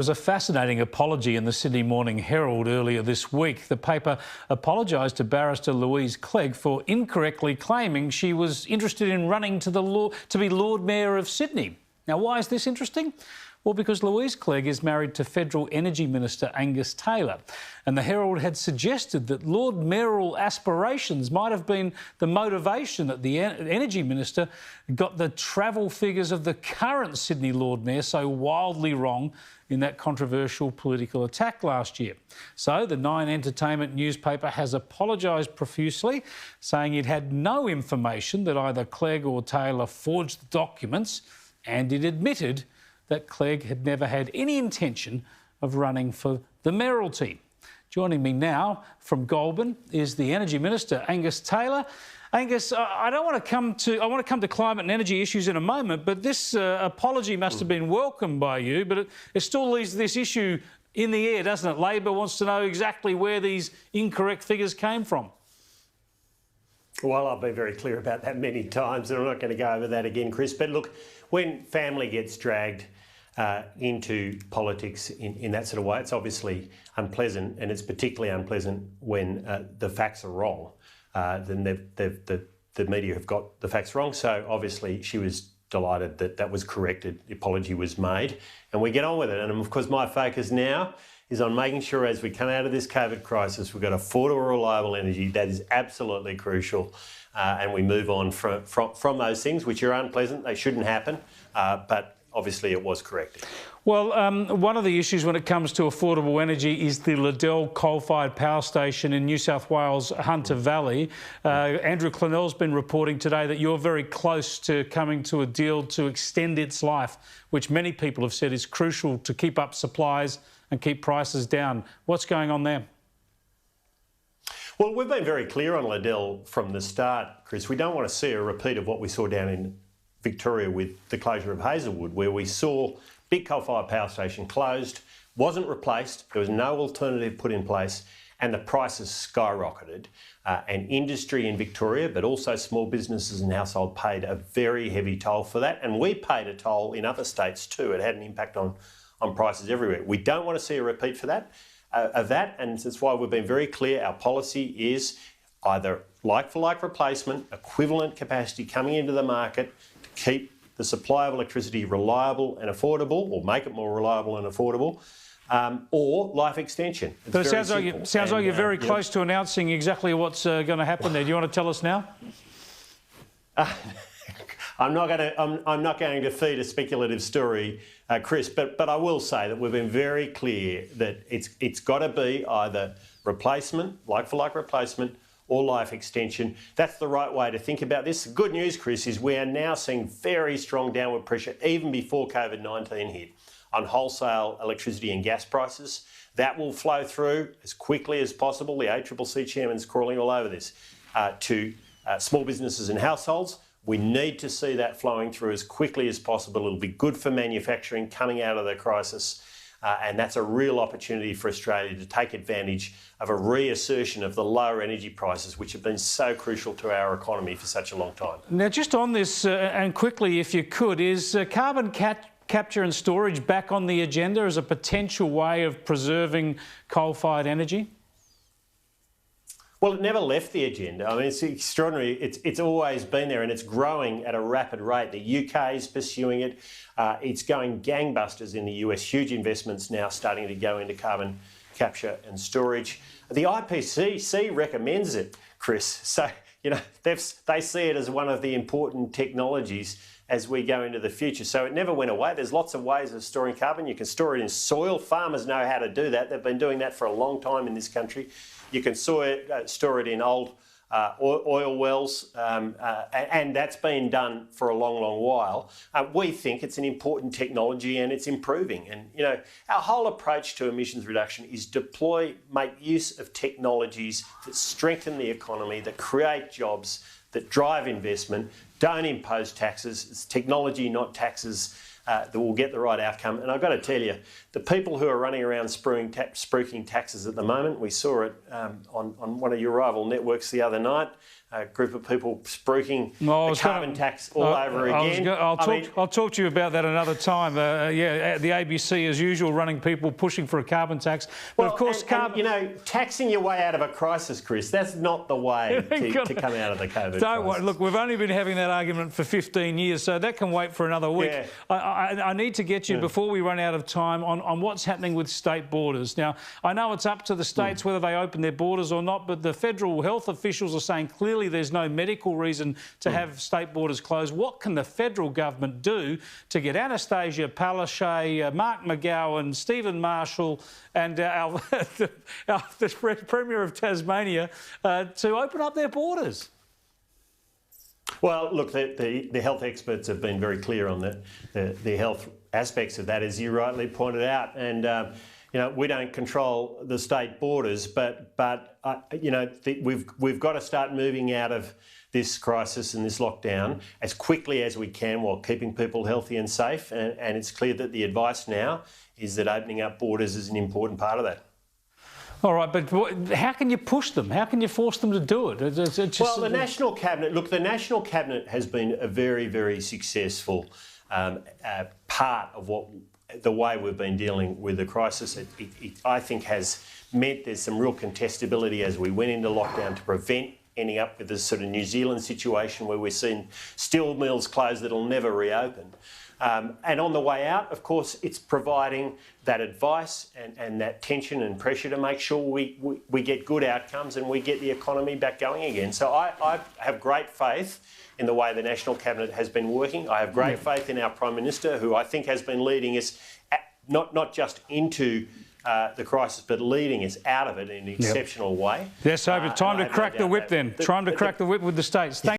There was a fascinating apology in the Sydney Morning Herald earlier this week. The paper apologised to barrister Louise Clegg for incorrectly claiming she was interested in running to be Lord Mayor of Sydney. Now, why is this interesting? Well, because Louise Clegg is married to Federal Energy Minister Angus Taylor, and the Herald had suggested that Lord Mayoral aspirations might have been the motivation that the Energy Minister got the travel figures of the current Sydney Lord Mayor so wildly wrong in that controversial political attack last year. So the Nine Entertainment newspaper has apologised profusely, saying it had no information that either Clegg or Taylor forged the documents, and it admitted that Clegg had never had any intention of running for the mayoralty. Joining me now from Goulburn is the Energy Minister, Angus Taylor. Angus, I want to come to climate and energy issues in a moment, but this apology must have been welcomed by you, but it still leaves this issue in the air, doesn't it? Labor wants to know exactly where these incorrect figures came from. Well, I've been very clear about that many times, and I'm not going to go over that again, Chris. But look, when family gets dragged into politics in that sort of way, it's obviously unpleasant, and it's particularly unpleasant when the facts are wrong. Then the media have got the facts wrong. So obviously she was delighted that that was corrected, the apology was made, and we get on with it. And of course my focus now is on making sure as we come out of this COVID crisis, we've got affordable, reliable energy. That is absolutely crucial. And we move on from those things, which are unpleasant. They shouldn't happen, but obviously it was corrected. Well, one of the issues when it comes to affordable energy is the Liddell coal-fired power station in New South Wales, Hunter Valley. Andrew Clennell's been reporting today that you're very close to coming to a deal to extend its life, which many people have said is crucial to keep up supplies and keep prices down. What's going on there? Well, we've been very clear on Liddell from the start, Chris. We don't want to see a repeat of what we saw down in Victoria with the closure of Hazelwood, where we saw big coal-fired power station closed, wasn't replaced, there was no alternative put in place, and the prices skyrocketed. And industry in Victoria, but also small businesses and households paid a very heavy toll for that. And we paid a toll in other states too. It had an impact on prices everywhere. We don't want to see a repeat for that, and that's why we've been very clear. Our policy is either like-for-like replacement, equivalent capacity coming into the market to keep the supply of electricity reliable and affordable, or make it more reliable and affordable, or life extension. It's but it sounds like you're very close to announcing exactly what's going to happen there. Do you want to tell us now? I'm not going to feed a speculative story, Chris, but I will say that we've been very clear that it's got to be either replacement, like-for-like replacement, or life extension. That's the right way to think about this. The good news, Chris, is we are now seeing very strong downward pressure, even before COVID-19 hit, on wholesale electricity and gas prices. That will flow through as quickly as possible. The ACCC chairman's crawling all over this, to small businesses and households. We need to see that flowing through as quickly as possible. It'll be good for manufacturing coming out of the crisis. And that's a real opportunity for Australia to take advantage of a reassertion of the lower energy prices, which have been so crucial to our economy for such a long time. Now, just on this, and quickly, if you could, is carbon capture and storage back on the agenda as a potential way of preserving coal-fired energy? Well, it never left the agenda. I mean, it's extraordinary. It's always been there, and it's growing at a rapid rate. The UK is pursuing it. It's going gangbusters in the US. Huge investments now starting to go into carbon capture and storage. The IPCC recommends it, Chris. So, you know, they see it as one of the important technologies as we go into the future. So it never went away. There's lots of ways of storing carbon. You can store it in soil. Farmers know how to do that. They've been doing that for a long time in this country. You can store it in old oil wells, and that's been done for a long, long while. We think it's an important technology and it's improving. And, you know, our whole approach to emissions reduction is make use of technologies that strengthen the economy, that create jobs, that drive investment, don't impose taxes. It's technology, not taxes, that will get the right outcome. And I've got to tell you, the people who are running around spruiking taxes at the moment, we saw it on one of your rival networks the other night, a group of people spruiking the carbon tax all over again. I'll talk to you about that another time. Yeah, the ABC as usual, running people pushing for a carbon tax. But well, of course, taxing your way out of a crisis, Chris, that's not the way to come out of the COVID Don't crisis. worry. Look, we've only been having that argument for 15 years, so that can wait for another week. Yeah. I need to get you, before we run out of time, on what's happening with state borders. Now, I know it's up to the states whether they open their borders or not, but the federal health officials are saying clearly there's no medical reason to have state borders closed. What can the federal government do to get Anastasia Palaszczuk, Mark McGowan, Stephen Marshall and the Premier of Tasmania to open up their borders? Well, look, the health experts have been very clear on the health aspects of that, as you rightly pointed out. And, we don't control the state borders, but we've got to start moving out of this crisis and this lockdown as quickly as we can while keeping people healthy and safe. And it's clear that the advice now is that opening up borders is an important part of that. All right, but how can you push them? How can you force them to do it? Well, the National Cabinet has been a very, very successful part of the way we've been dealing with the crisis. It, I think, has meant there's some real contestability as we went into lockdown to prevent ending up with this sort of New Zealand situation where we're seeing steel mills closed that'll never reopen. And on the way out, of course, it's providing that advice and that tension and pressure to make sure we get good outcomes and we get the economy back going again. So I have great faith in the way the National Cabinet has been working. I have great faith in our Prime Minister, who I think has been leading us not just into the crisis, but leading us out of it in an exceptional way. Yes, so time to crack the whip then. Time to crack the whip with the states.